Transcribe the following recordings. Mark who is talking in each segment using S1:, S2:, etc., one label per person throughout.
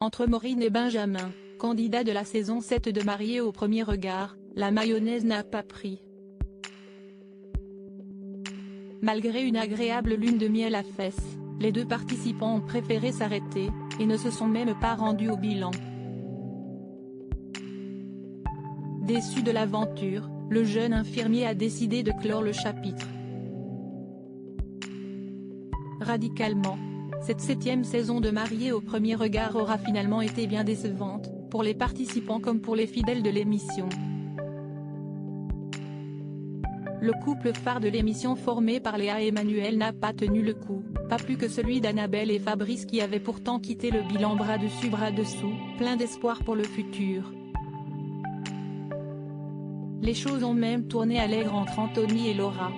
S1: Entre Maureen et Benjamin, candidat de la saison 7 de Mariés au premier regard, la mayonnaise n'a pas pris. Malgré une agréable lune de miel à Fès, les deux participants ont préféré s'arrêter, et ne se sont même pas rendus au bilan. Déçu de l'aventure, le jeune infirmier a décidé de clore le chapitre. Radicalement, cette 7e saison de Mariés au premier regard aura finalement été bien décevante, pour les participants comme pour les fidèles de l'émission. Le couple phare de l'émission formé par Léa et Emmanuel n'a pas tenu le coup, pas plus que celui d'Annabelle et Fabrice qui avaient pourtant quitté le bilan bras dessus bras dessous, plein d'espoir pour le futur. Les choses ont même tourné à l'aigre entre Anthony et Laura.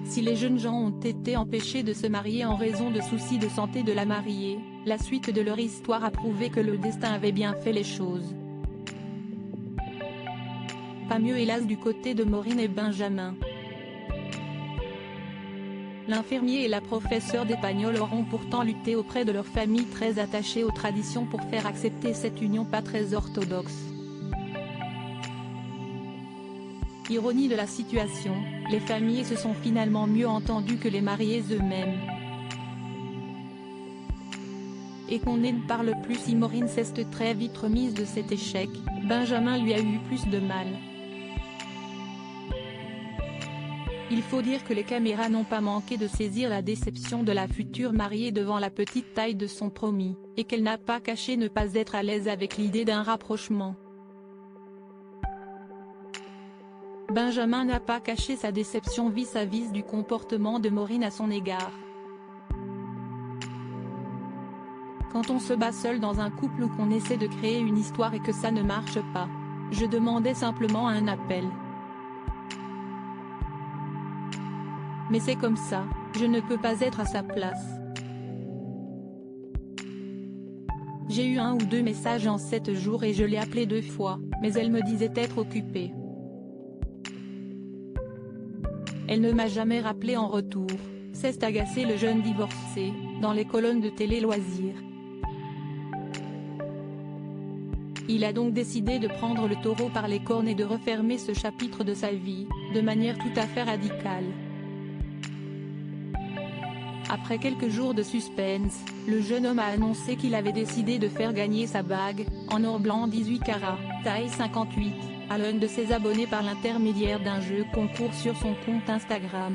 S1: Si les jeunes gens ont été empêchés de se marier en raison de soucis de santé de la mariée, la suite de leur histoire a prouvé que le destin avait bien fait les choses. Pas mieux hélas du côté de Maureen et Benjamin. L'infirmier et la professeure d'espagnol auront pourtant lutté auprès de leur famille très attachée aux traditions pour faire accepter cette union pas très orthodoxe. Ironie de la situation, les familles se sont finalement mieux entendues que les mariés eux-mêmes. Et qu'on ne parle plus si Maureen s'est très vite remise de cet échec, Benjamin lui a eu plus de mal. Il faut dire que les caméras n'ont pas manqué de saisir la déception de la future mariée devant la petite taille de son promis, et qu'elle n'a pas caché ne pas être à l'aise avec l'idée d'un rapprochement. Benjamin n'a pas caché sa déception vis-à-vis du comportement de Maureen à son égard. Quand on se bat seul dans un couple ou qu'on essaie de créer une histoire et que ça ne marche pas, je demandais simplement un appel. Mais c'est comme ça, je ne peux pas être à sa place. J'ai eu 1 ou 2 messages en 7 jours et je l'ai appelée 2 fois, mais elle me disait être occupée. Elle ne m'a jamais rappelé en retour, s'est agacé le jeune divorcé, dans les colonnes de Télé Loisirs. Il a donc décidé de prendre le taureau par les cornes et de refermer ce chapitre de sa vie, de manière tout à fait radicale. Après quelques jours de suspense, le jeune homme a annoncé qu'il avait décidé de faire gagner sa bague, en or blanc 18 carats, taille 58, à l'un de ses abonnés par l'intermédiaire d'un jeu concours sur son compte Instagram.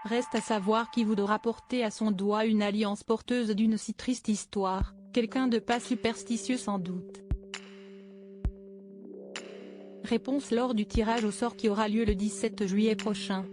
S1: Reste à savoir qui voudra porter à son doigt une alliance porteuse d'une si triste histoire, quelqu'un de pas superstitieux sans doute. Réponse lors du tirage au sort qui aura lieu le 17 juillet prochain.